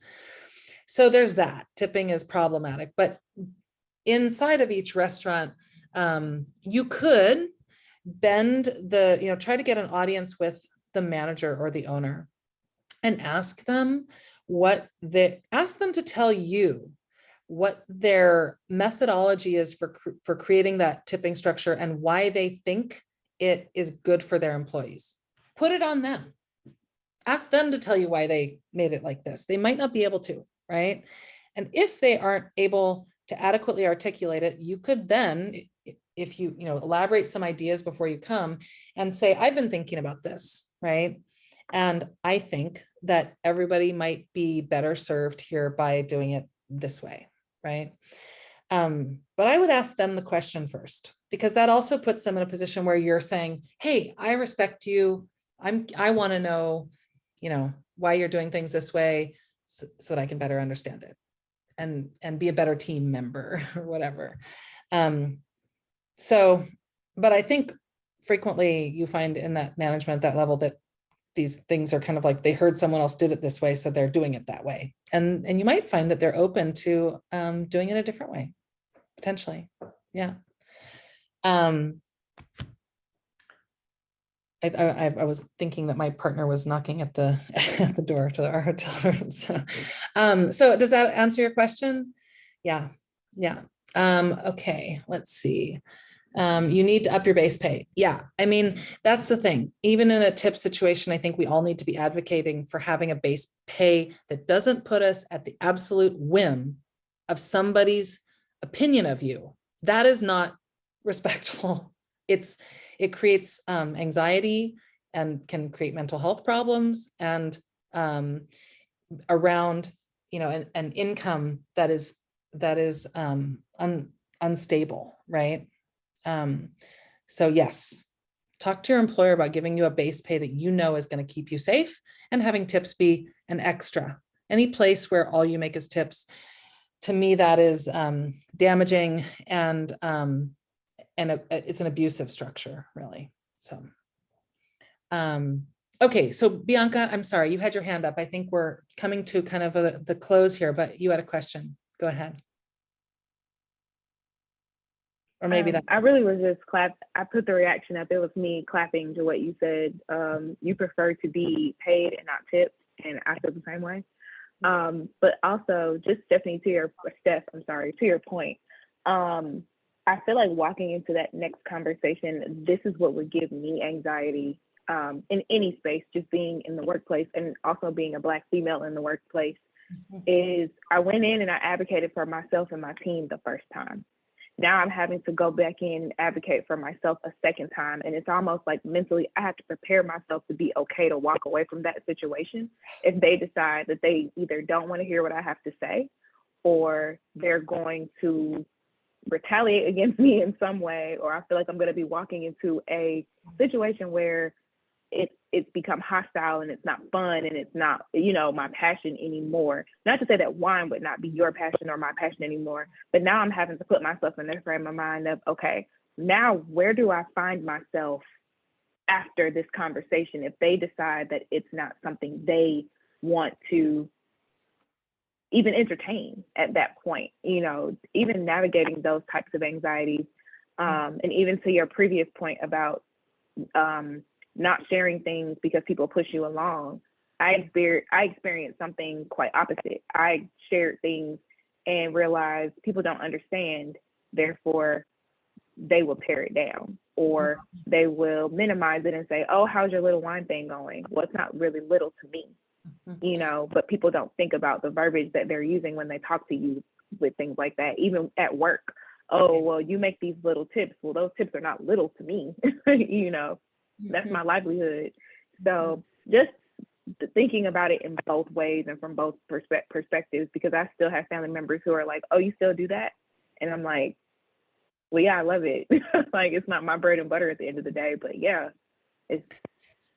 So there's that. Tipping is problematic, but inside of each restaurant, you could bend try to get an audience with the manager or the owner and ask them to tell you what their methodology is for creating that tipping structure and why they think it is good for their employees. Put it on them. Ask them to tell you why they made it like this. They might not be able to, right? And if they aren't able to adequately articulate it, you could then, if you elaborate some ideas before you come and say, I've been thinking about this, right? And I think that everybody might be better served here by doing it this way, right? But I would ask them the question first, because that also puts them in a position where you're saying, hey, I respect you. I want to know, why you're doing things this way, so that I can better understand it and be a better team member or whatever. But I think frequently you find in that management, that level, that these things are kind of like they heard someone else did it this way, so they're doing it that way. And you might find that they're open to doing it a different way, potentially. Yeah. I was thinking that my partner was knocking at the at the door to our hotel room. So does that answer your question? Yeah. Okay, let's see. You need to up your base pay. Yeah, I mean, that's the thing. Even in a tip situation, I think we all need to be advocating for having a base pay that doesn't put us at the absolute whim of somebody's opinion of you. That is not respectful. It creates anxiety and can create mental health problems, and around, an income that is unstable, right? So yes, talk to your employer about giving you a base pay that is going to keep you safe, and having tips be an extra. Any place where all you make is tips, to me, that is damaging, and it's an abusive structure, really. So, okay, so Bianca, I'm sorry, you had your hand up. I think we're coming to kind of the close here, but you had a question. Go ahead. Or maybe that. I really was just I put the reaction up. It was me clapping to what you said. You prefer to be paid and not tipped, and I feel the same way. But also, just Stephanie, to your point. I feel like walking into that next conversation, this is what would give me anxiety in any space, just being in the workplace, and also being a Black female in the workplace, is I went in and I advocated for myself and my team the first time. Now I'm having to go back in and advocate for myself a second time. And it's almost like mentally, I have to prepare myself to be okay to walk away from that situation if they decide that they either don't want to hear what I have to say, or they're going to retaliate against me in some way, or I feel like I'm going to be walking into a situation where it's become hostile and it's not fun and it's not, my passion anymore. Not to say that wine would not be your passion or my passion anymore, but now I'm having to put myself in the frame of mind of, okay, now where do I find myself after this conversation if they decide that it's not something they want to even entertain at that point, even navigating those types of anxieties. And even to your previous point about not sharing things because people push you along. I experienced something quite opposite. I shared things and realized people don't understand, therefore they will tear it down, or they will minimize it and say, oh, how's your little wine thing going? Well, it's not really little to me, but people don't think about the verbiage that they're using when they talk to you with things like that, even at work. Oh, well, you make these little tips. Well, those tips are not little to me, That's my livelihood. So just thinking about it in both ways and from both perspectives, because I still have family members who are like, oh, you still do that? And I'm like, well, yeah, I love it. Like, it's not my bread and butter at the end of the day, but yeah, it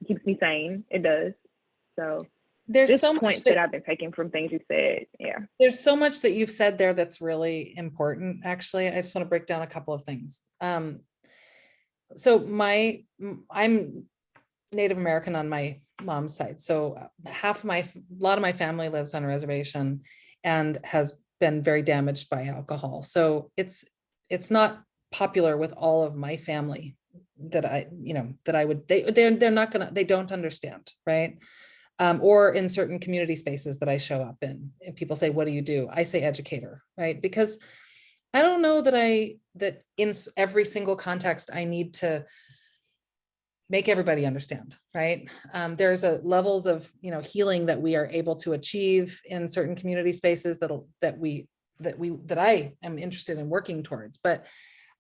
keeps me sane. It does. So there's just so much points that I've been taking from things you said. Yeah. There's so much that you've said there that's really important. Actually, I just want to break down a couple of things. So I'm Native American on my mom's side. So a lot of my family lives on a reservation and has been very damaged by alcohol. So it's not popular with all of my family that they're not gonna, they don't understand, right? Or in certain community spaces that I show up in, and people say, what do you do? I say educator, right? Because I don't know that in every single context, I need to make everybody understand, right? There's levels of, healing that we are able to achieve in certain community spaces that I am interested in working towards, but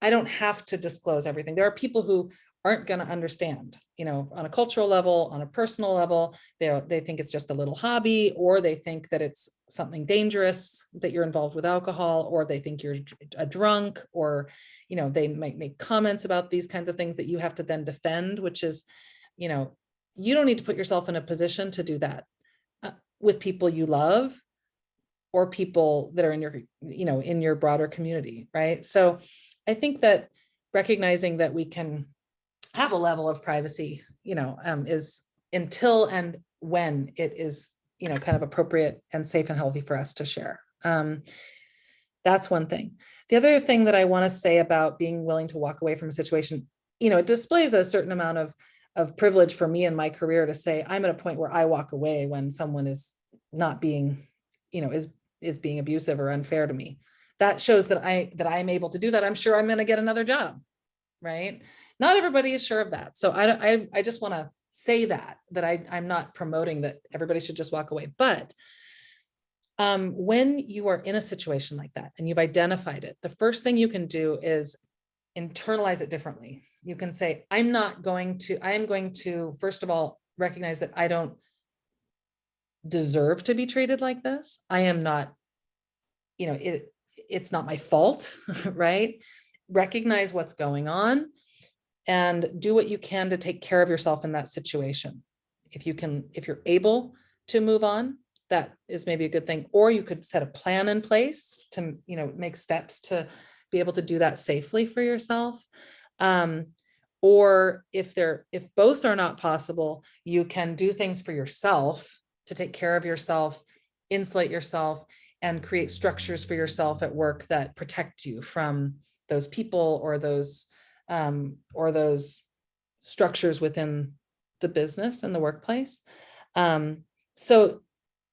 I don't have to disclose everything. There are people who aren't going to understand, on a cultural level, on a personal level. They think it's just a little hobby, or they think that it's something dangerous that you're involved with alcohol, or they think you're a drunk, or, they might make comments about these kinds of things that you have to then defend, which is, you don't need to put yourself in a position to do that with people you love, or people that are in your, in your broader community, right? So I think that recognizing that we can have a level of privacy, is until and when it is, kind of appropriate and safe and healthy for us to share. That's one thing. The other thing that I want to say about being willing to walk away from a situation, it displays a certain amount of privilege for me in my career to say, I'm at a point where I walk away when someone is not being, is being abusive or unfair to me. That shows that I'm able to do that. I'm sure I'm going to get another job, right? Not everybody is sure of that. So I just want to say that I'm not promoting that everybody should just walk away. But when you are in a situation like that and you've identified it, the first thing you can do is internalize it differently. You can say, I am going to, first of all, recognize that I don't deserve to be treated like this. I am not, it's not my fault, right? Recognize what's going on and do what you can to take care of yourself in that situation. If you're able to move on, that is maybe a good thing. Or you could set a plan in place to, make steps to be able to do that safely for yourself. Or if both are not possible, you can do things for yourself to take care of yourself, insulate yourself, and create structures for yourself at work that protect you from those people or those structures within the business and the workplace. So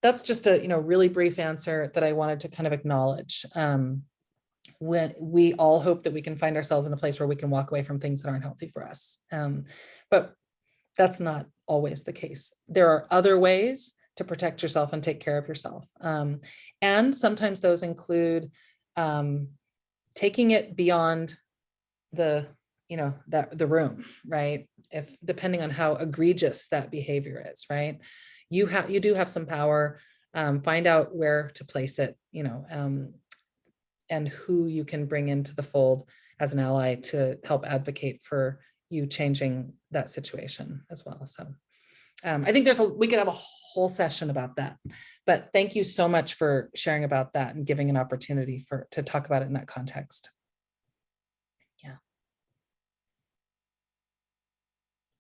that's just a really brief answer that I wanted to kind of acknowledge. When we all hope that we can find ourselves in a place where we can walk away from things that aren't healthy for us, but that's not always the case. There are other ways to protect yourself and take care of yourself, and sometimes those include taking it beyond the room, right? If depending on how egregious that behavior is, right? You do have some power. Find out where to place it, and who you can bring into the fold as an ally to help advocate for you changing that situation as well. So I think we could have a whole session about that, but thank you so much for sharing about that and giving an opportunity to talk about it in that context. Yeah.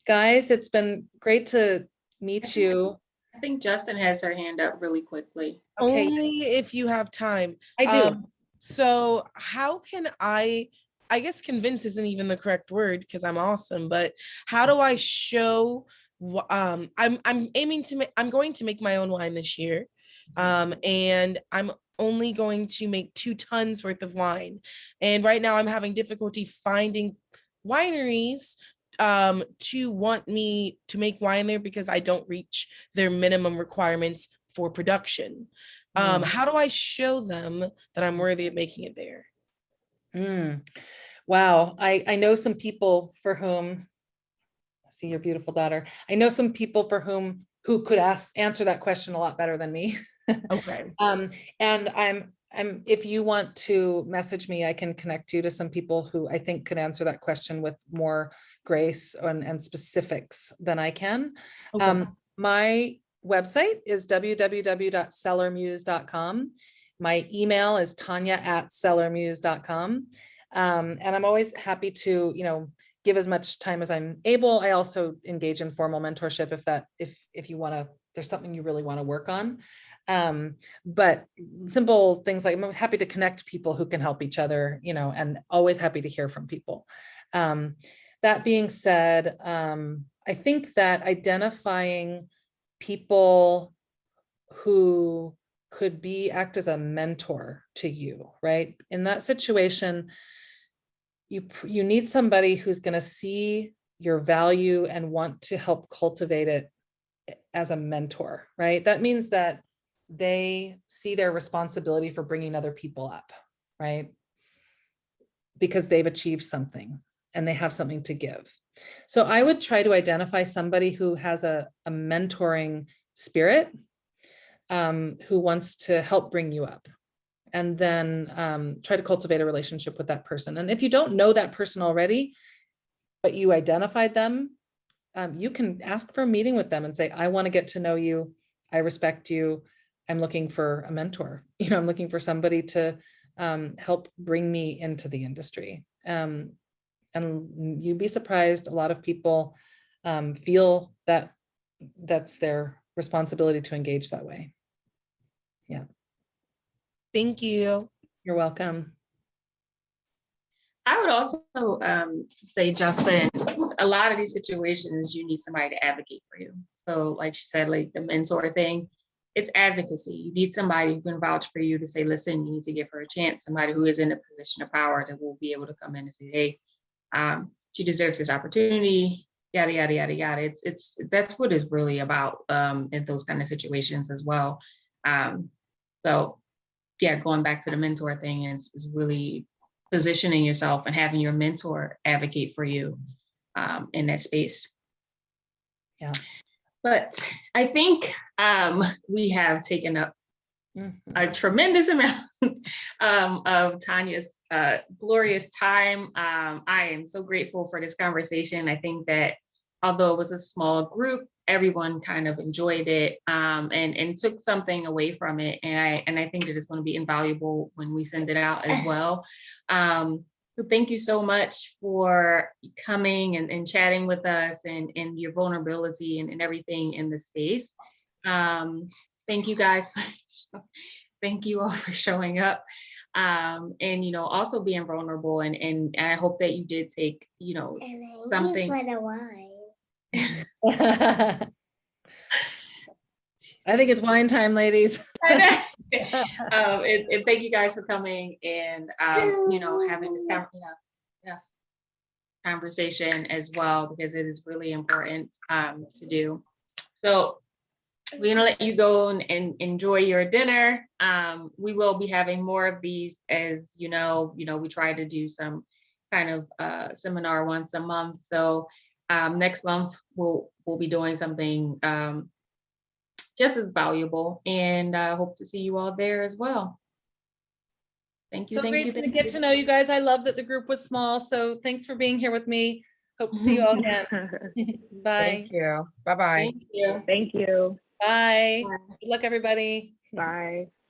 Guys, it's been great to meet you. I think Justin has her hand up really quickly. Okay. Only if you have time. I do. So how can I guess convince isn't even the correct word because I'm awesome, but how do I show I'm going to make my own wine this year. And I'm only going to make 2 tons worth of wine. And right now I'm having difficulty finding wineries to want me to make wine there because I don't reach their minimum requirements for production. How do I show them that I'm worthy of making it there? Wow. I know some people for whom, I see your beautiful daughter. I know some people for who could answer that question a lot better than me. Okay. And I'm if you want to message me, I can connect you to some people who I think could answer that question with more grace and specifics than I can. Okay. My website is www.cellarmuse.com. My email is tanya@cellarmuse.com. And I'm always happy to, give as much time as I'm able. I also engage in formal mentorship if you want to, there's something you really want to work on. But simple things like I'm happy to connect people who can help each other, and always happy to hear from people. That being said, I think that identifying people who could act as a mentor to you, right? In that situation, you need somebody who's going to see your value and want to help cultivate it as a mentor, right? That means that they see their responsibility for bringing other people up, right? Because they've achieved something and they have something to give. So I would try to identify somebody who has a mentoring spirit, who wants to help bring you up. And then try to cultivate a relationship with that person. And if you don't know that person already, but you identified them, you can ask for a meeting with them and say, I want to get to know you. I respect you. I'm looking for a mentor. I'm looking for somebody to help bring me into the industry. And you'd be surprised, a lot of people feel that that's their responsibility to engage that way. Yeah. Thank you. You're welcome. I would also say, Justin, a lot of these situations, you need somebody to advocate for you. So like she said, like the mentor thing, it's advocacy. You need somebody who can vouch for you to say, listen, you need to give her a chance. Somebody who is in a position of power that will be able to come in and say, hey, she deserves this opportunity, yada, yada, yada, yada. That's what it's really about in those kind of situations as well. So yeah, going back to the mentor thing is really positioning yourself and having your mentor advocate for you in that space. Yeah. But I think we have taken up a tremendous amount of Tanya's glorious time. I am so grateful for this conversation. I think that although it was a small group, everyone kind of enjoyed it and took something away from it. And I think that it's going to be invaluable when we send it out as well. So thank you so much for coming and chatting with us and your vulnerability and everything in the space. Thank you guys. Thank you all for showing up and also being vulnerable and I hope that you did take something. I think it's wine time, ladies. And thank you guys for coming and having this conversation as well, because it is really important to do. So we're gonna let you go and enjoy your dinner. We will be having more of these, as we try to do some kind of seminar once a month. So next month we'll be doing something just as valuable, and hope to see you all there as well. Thank you. So Thank great you. to Thank get you. to know you guys. I love that the group was small. So thanks for being here with me. Hope to see you all again. Bye. Thank you. Bye-bye. Thank you. Thank you. Bye. Bye. Good luck, everybody. Bye.